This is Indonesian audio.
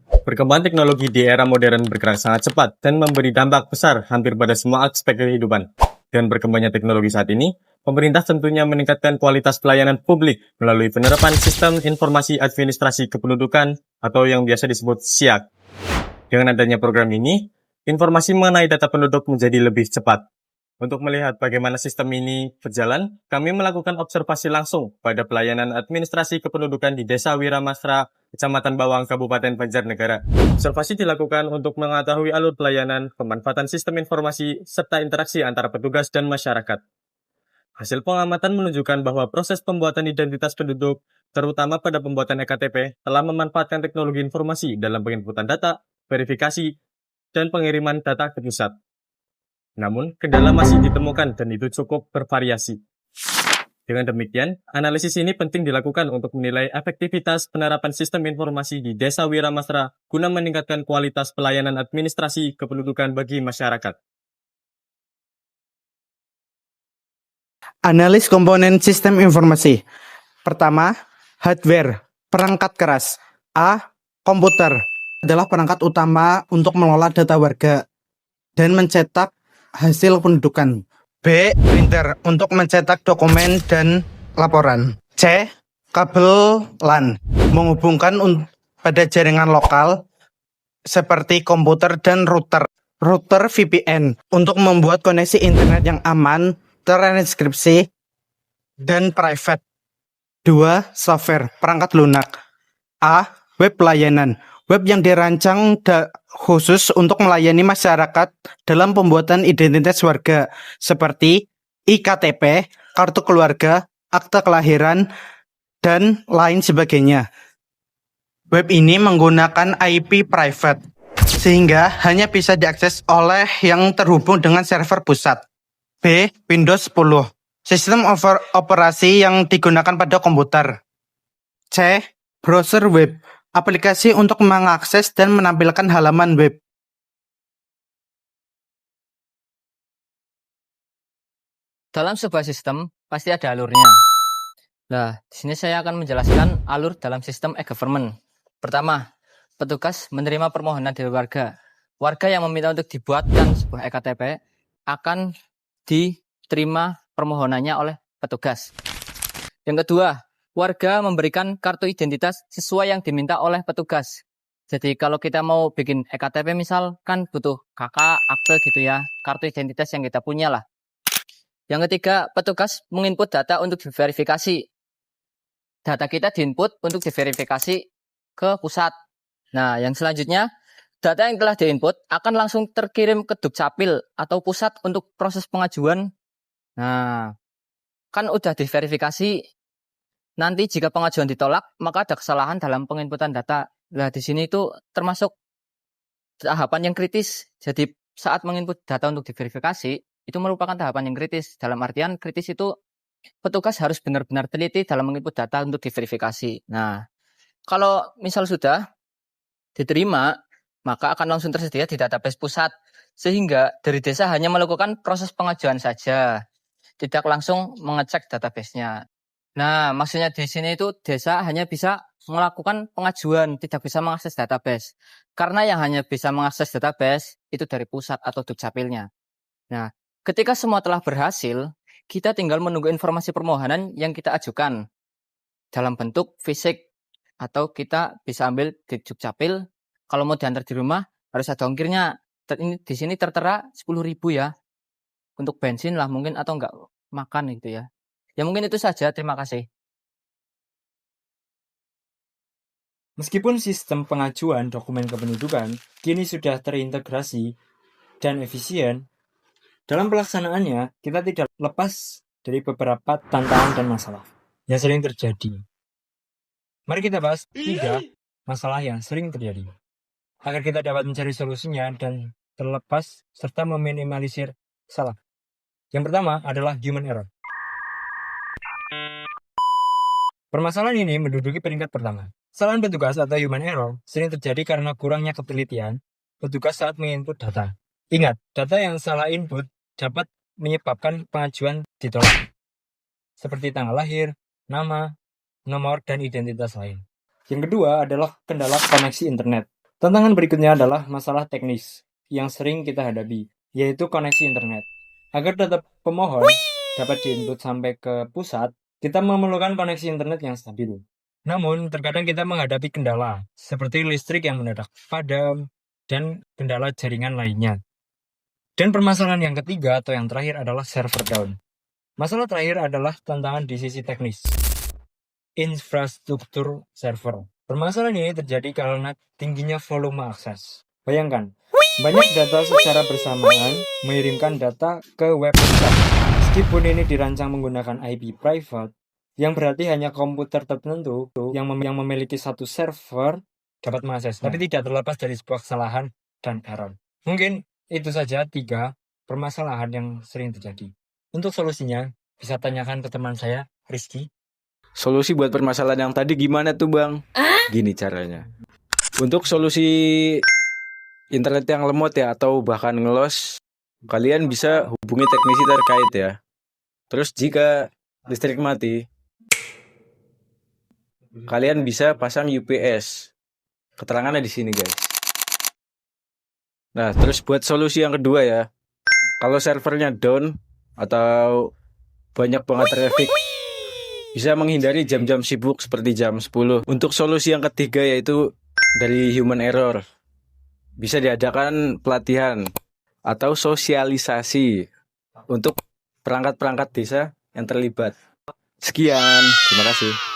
Perkembangan teknologi di era modern bergerak sangat cepat dan memberi dampak besar hampir pada semua aspek kehidupan. Dengan berkembangnya teknologi saat ini, pemerintah tentunya meningkatkan kualitas pelayanan publik melalui penerapan sistem informasi administrasi kependudukan atau yang biasa disebut SIAK. Dengan adanya program ini, informasi mengenai data penduduk menjadi lebih cepat. Untuk melihat bagaimana sistem ini berjalan, kami melakukan observasi langsung pada pelayanan administrasi kependudukan di Desa Wiramasra, Kecamatan Bawang, Kabupaten Banjarnegara. Observasi dilakukan untuk mengetahui alur pelayanan, pemanfaatan sistem informasi, serta interaksi antara petugas dan masyarakat. Hasil pengamatan menunjukkan bahwa proses pembuatan identitas penduduk, terutama pada pembuatan EKTP, telah memanfaatkan teknologi informasi dalam penginputan data, verifikasi, dan pengiriman data ke pusat. Namun, kendala masih ditemukan dan itu cukup bervariasi. Dengan demikian, analisis ini penting dilakukan untuk menilai efektivitas penerapan sistem informasi di Desa Wiramasra guna meningkatkan kualitas pelayanan administrasi kependudukan bagi masyarakat. Analis komponen sistem informasi. Pertama, hardware, perangkat keras. A. Komputer adalah perangkat utama untuk mengelola data warga dan mencetak hasil pendudukan. B. Printer untuk mencetak dokumen dan laporan. C. Kabel LAN menghubungkan pada jaringan lokal seperti komputer dan router. Router VPN untuk membuat koneksi internet yang aman, terenkripsi, dan private. 2. Software, perangkat lunak. A. Web pelayanan, web yang dirancang khusus untuk melayani masyarakat dalam pembuatan identitas warga seperti IKTP, kartu keluarga, akta kelahiran, dan lain sebagainya. Web ini menggunakan IP private sehingga hanya bisa diakses oleh yang terhubung dengan server pusat. B. Windows 10, sistem operasi yang digunakan pada komputer. C. Browser web, aplikasi untuk mengakses dan menampilkan halaman web. Dalam sebuah sistem pasti ada alurnya. Nah, di sini saya akan menjelaskan alur dalam sistem e-government. Pertama, petugas menerima permohonan dari warga. Warga yang meminta untuk dibuatkan sebuah EKTP akan diterima permohonannya oleh petugas. Yang kedua, warga memberikan kartu identitas sesuai yang diminta oleh petugas. Jadi kalau kita mau bikin EKTP misal kan butuh KK, akte gitu ya, kartu identitas yang kita punya lah. Yang ketiga, petugas menginput data untuk diverifikasi. Data kita diinput untuk diverifikasi ke pusat. Nah, yang selanjutnya, data yang telah diinput akan langsung terkirim ke Dukcapil atau pusat untuk proses pengajuan. Nah, kan udah diverifikasi. Nanti jika pengajuan ditolak, maka ada kesalahan dalam penginputan data. Nah, di sini itu termasuk tahapan yang kritis. Jadi saat menginput data untuk diverifikasi, itu merupakan tahapan yang kritis. Dalam artian kritis itu petugas harus benar-benar teliti dalam menginput data untuk diverifikasi. Nah, kalau misal sudah diterima, maka akan langsung tersedia di database pusat. Sehingga dari desa hanya melakukan proses pengajuan saja, tidak langsung mengecek database-nya. Nah, maksudnya di sini itu desa hanya bisa melakukan pengajuan, tidak bisa mengakses database. Karena yang hanya bisa mengakses database itu dari pusat atau Dukcapilnya. Nah, ketika semua telah berhasil, kita tinggal menunggu informasi permohonan yang kita ajukan dalam bentuk fisik atau kita bisa ambil di Dukcapil. Kalau mau diantar di rumah harus ada ongkirnya. Ini di sini tertera 10.000 ya. Untuk bensin lah mungkin atau enggak makan gitu ya. Ya mungkin itu saja, terima kasih. Meskipun sistem pengajuan dokumen kependudukan kini sudah terintegrasi dan efisien, dalam pelaksanaannya kita tidak lepas dari beberapa tantangan dan masalah yang sering terjadi. Mari kita bahas 3 masalah yang sering terjadi, agar kita dapat mencari solusinya dan terlepas serta meminimalisir salah. Yang pertama adalah human error. Permasalahan ini menduduki peringkat pertama. Kesalahan petugas atau human error sering terjadi karena kurangnya ketelitian petugas saat menginput data. Ingat, data yang salah input dapat menyebabkan pengajuan ditolak, seperti tanggal lahir, nama, nomor, dan identitas lain. Yang kedua adalah kendala koneksi internet. Tantangan berikutnya adalah masalah teknis yang sering kita hadapi, yaitu koneksi internet. Agar data pemohon dapat diinput sampai ke pusat, kita memerlukan koneksi internet yang stabil. Namun, terkadang kita menghadapi kendala, seperti listrik yang mendadak padam, dan kendala jaringan lainnya. Dan permasalahan yang ketiga atau yang terakhir adalah server down. Masalah terakhir adalah tantangan di sisi teknis. Infrastruktur server. Permasalahan ini terjadi karena tingginya volume akses. Bayangkan, banyak data secara bersamaan mengirimkan data ke web pusat. Meskipun ini dirancang menggunakan IP private, yang berarti hanya komputer tertentu yang memiliki satu server dapat mengakses, tapi tidak terlepas dari sebuah kesalahan dan error. Mungkin itu saja 3 permasalahan yang sering terjadi. Untuk solusinya, bisa tanyakan ke teman saya, Rizky. Solusi buat permasalahan yang tadi gimana tuh Bang? Gini caranya. Untuk solusi internet yang lemot ya atau bahkan ngelos, kalian bisa hubungi teknisi terkait ya. Terus jika listrik mati, kalian bisa pasang UPS. Keterangannya di sini guys. Nah, terus buat solusi yang kedua ya. Kalau servernya down atau banyak banget traffic, bisa menghindari jam-jam sibuk seperti jam 10. Untuk solusi yang ketiga yaitu dari human error. Bisa diadakan pelatihan atau sosialisasi untuk perangkat-perangkat desa yang terlibat. Sekian, terima kasih.